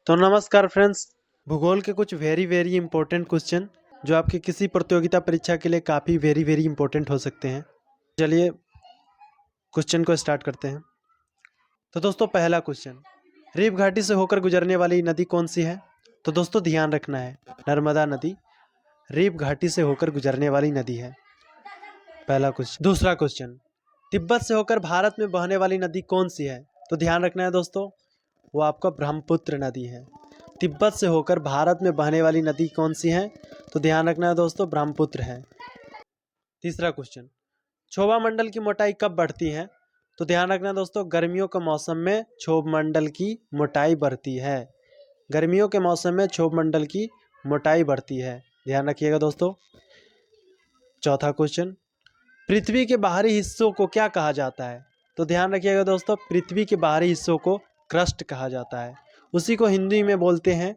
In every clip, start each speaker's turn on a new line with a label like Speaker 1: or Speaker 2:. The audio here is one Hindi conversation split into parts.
Speaker 1: तो नमस्कार फ्रेंड्स, भूगोल के कुछ वेरी इंपॉर्टेंट क्वेश्चन जो आपकी किसी प्रतियोगिता परीक्षा के लिए काफ़ी वेरी इंपॉर्टेंट हो सकते हैं। चलिए क्वेश्चन को स्टार्ट करते हैं। तो दोस्तों पहला क्वेश्चन, रीव घाटी से होकर गुजरने वाली नदी कौन सी है? तो दोस्तों ध्यान रखना है, नर्मदा नदी रीव घाटी से होकर गुजरने वाली नदी है, पहला क्वेश्चन। दूसरा क्वेश्चन, तिब्बत से होकर भारत में बहने वाली नदी कौन सी है? तो ध्यान रखना है दोस्तों, वो आपका ब्रह्मपुत्र नदी है। तिब्बत से होकर भारत में बहने वाली नदी कौन सी है? तो ध्यान रखना है दोस्तों, ब्रह्मपुत्र है। तीसरा क्वेश्चन, क्षोभ मंडल की मोटाई कब बढ़ती है? तो ध्यान रखना है दोस्तों, गर्मियों के मौसम में क्षोभ मंडल की मोटाई बढ़ती है। गर्मियों के मौसम में क्षोभ मंडल की मोटाई बढ़ती है, ध्यान रखिएगा दोस्तों। चौथा क्वेश्चन, पृथ्वी के बाहरी हिस्सों को क्या कहा जाता है? तो ध्यान रखिएगा दोस्तों, पृथ्वी के बाहरी हिस्सों को क्रस्ट कहा जाता है। उसी को हिंदी में बोलते हैं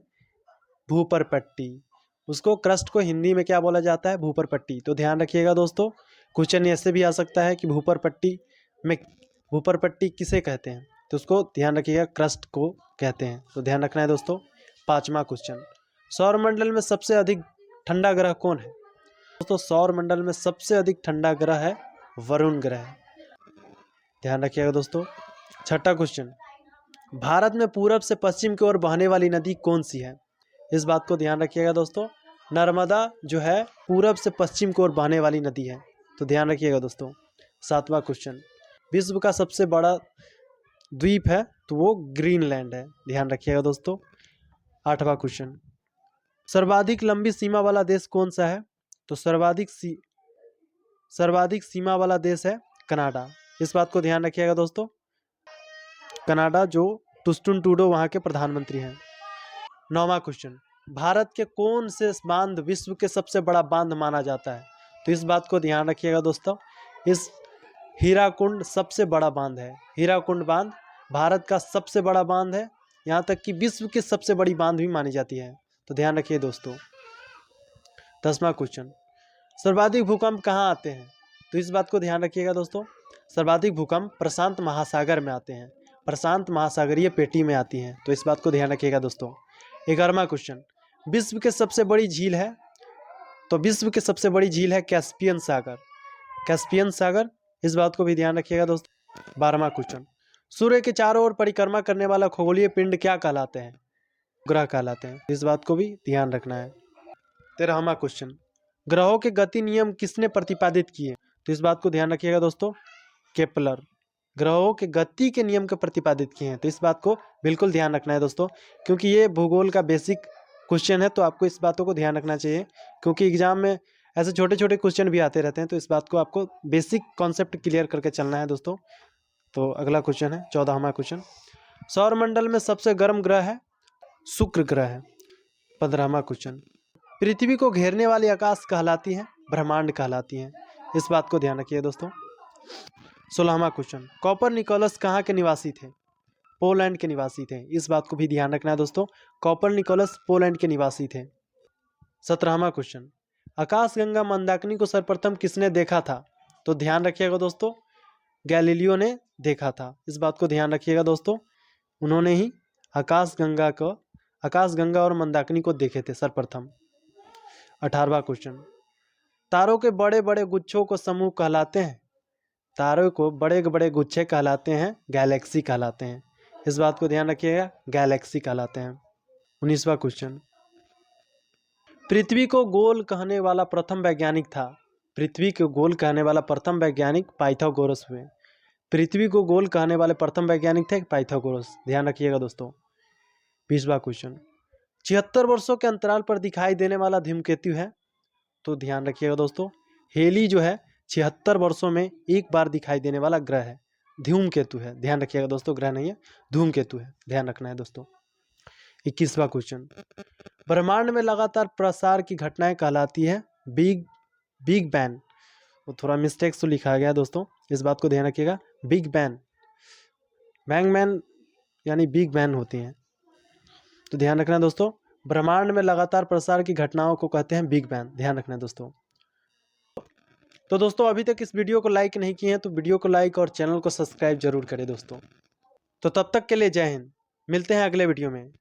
Speaker 1: भूपर पट्टी। उसको क्रस्ट को हिंदी में क्या बोला जाता है? भूपर पट्टी। तो ध्यान रखिएगा दोस्तों, क्वेश्चन ऐसे भी आ सकता है कि भूपर पट्टी किसे कहते हैं? तो उसको ध्यान रखिएगा, क्रस्ट को कहते हैं। तो ध्यान रखना है दोस्तों। पांचवा क्वेश्चन, सौरमंडल में सबसे अधिक ठंडा ग्रह कौन है? दोस्तों सौरमंडल में सबसे अधिक ठंडा ग्रह है वरुण ग्रह, ध्यान रखिएगा दोस्तों। छठा क्वेश्चन, भारत में पूरब से पश्चिम की ओर बहने वाली नदी कौन सी है? इस बात को ध्यान रखिएगा दोस्तों, नर्मदा जो है पूरब से पश्चिम की ओर बहने वाली नदी है, तो ध्यान रखिएगा दोस्तों। सातवां क्वेश्चन, विश्व का सबसे बड़ा द्वीप है तो वो ग्रीनलैंड है, ध्यान रखिएगा दोस्तों। आठवां क्वेश्चन, सर्वाधिक लंबी सीमा वाला देश कौन सा है? तो सर्वाधिक सीमा वाला देश है कनाडा, इस बात को ध्यान रखिएगा दोस्तों। कनाडा जो टुस्टुन टूडो वहाँ के प्रधानमंत्री हैं। नौवां क्वेश्चन, भारत के कौन से बांध विश्व के सबसे बड़ा बांध माना जाता है? तो इस बात को ध्यान रखिएगा दोस्तों, इस हीराकुंड सबसे बड़ा बांध है। हीराकुंड बांध भारत का सबसे बड़ा बांध है, यहाँ तक कि विश्व की सबसे बड़ी बांध भी मानी जाती है, तो ध्यान रखिए दोस्तों। 10वां क्वेश्चन, सर्वाधिक भूकंप कहाँ आते हैं? तो इस बात को ध्यान रखिएगा दोस्तों, सर्वाधिक भूकंप प्रशांत महासागर में आते हैं, प्रशांत महासागरीय पेटी में आती हैं, तो इस बात को ध्यान रखिएगा दोस्तों। 11वां क्वेश्चन, विश्व के सबसे बड़ी झील है? तो विश्व की सबसे बड़ी झील है कैस्पियन सागर, कैस्पियन सागर, इस बात को भी ध्यान रखिएगा दोस्तों। 12वां क्वेश्चन, सूर्य के चारों ओर परिक्रमा करने वाला खगोलीय पिंड क्या कहलाते हैं? ग्रह कहलाते हैं, इस बात को भी ध्यान रखना है। 13वां क्वेश्चन, ग्रहों के गति नियम किसने प्रतिपादित किए? तो इस बात को ध्यान रखिएगा दोस्तों, केपलर ग्रहों के गति के नियम को प्रतिपादित किए हैं, तो इस बात को बिल्कुल ध्यान रखना है दोस्तों, क्योंकि ये भूगोल का बेसिक क्वेश्चन है, तो आपको इस बातों को ध्यान रखना चाहिए, क्योंकि एग्जाम में ऐसे छोटे छोटे क्वेश्चन भी आते रहते हैं, तो इस बात को आपको बेसिक कॉन्सेप्ट क्लियर करके चलना है दोस्तों। तो अगला क्वेश्चन है 14वां क्वेश्चन, सौरमंडल में सबसे गर्म ग्रह है शुक्र ग्रह है। 15वां क्वेश्चन, पृथ्वी को घेरने वाली आकाश कहलाती है ब्रह्मांड कहलाती है, इस बात को ध्यान रखिए दोस्तों। 16वां क्वेश्चन, कोपरनिकस कहाँ के निवासी थे? पोलैंड के निवासी थे, इस बात को भी ध्यान रखना है दोस्तों, कोपरनिकस पोलैंड के निवासी थे। 17वां क्वेश्चन, आकाशगंगा मंदाकिनी को सर्वप्रथम किसने देखा था? तो ध्यान रखिएगा दोस्तों, गैलीलियो ने देखा था, इस बात को ध्यान रखिएगा दोस्तों, उन्होंने ही आकाशगंगा और मंदाकिनी को देखे थे सर्वप्रथम। 18वां क्वेश्चन, तारों के बड़े बड़े गुच्छों को समूह कहलाते हैं? तारों को बड़े बड़े गुच्छे कहलाते हैं गैलेक्सी कहलाते हैं, इस बात को ध्यान रखिएगा, गैलेक्सी कहलाते हैं। 19वां क्वेश्चन, पृथ्वी को गोल कहने वाला प्रथम वैज्ञानिक था? पृथ्वी को गोल कहने वाला प्रथम वैज्ञानिक पाइथागोरस हुए, पृथ्वी को गोल कहने वाले प्रथम वैज्ञानिक थे पाइथागोरस, ध्यान रखिएगा दोस्तों। 20वां क्वेश्चन, 76 वर्षों के अंतराल पर दिखाई देने वाला धूमकेतु है? तो ध्यान रखिएगा दोस्तों, हेली जो है 76 वर्षों में एक बार दिखाई देने वाला ग्रह है, धूमकेतु है, ध्यान रखिएगा दोस्तों, ग्रह नहीं है धूमकेतु है, ध्यान रखना है दोस्तों। 21वां क्वेश्चन, ब्रह्मांड में लगातार प्रसार की घटनाएं कहलाती है बिग बैंग, वो थोड़ा मिस्टेक से लिखा गया दोस्तों, इस बात को ध्यान रखिएगा, बिग बैंग मैन यानी बिग बैंग होती हैं, तो ध्यान रखना है दोस्तों, ब्रह्मांड में लगातार प्रसार की घटनाओं को कहते हैं बिग बैंग, ध्यान रखना है दोस्तों। तो दोस्तों अभी तक इस वीडियो को लाइक नहीं किए हैं तो वीडियो को लाइक और चैनल को सब्सक्राइब जरूर करें दोस्तों। तो तब तक के लिए जय हिंद, मिलते हैं अगले वीडियो में।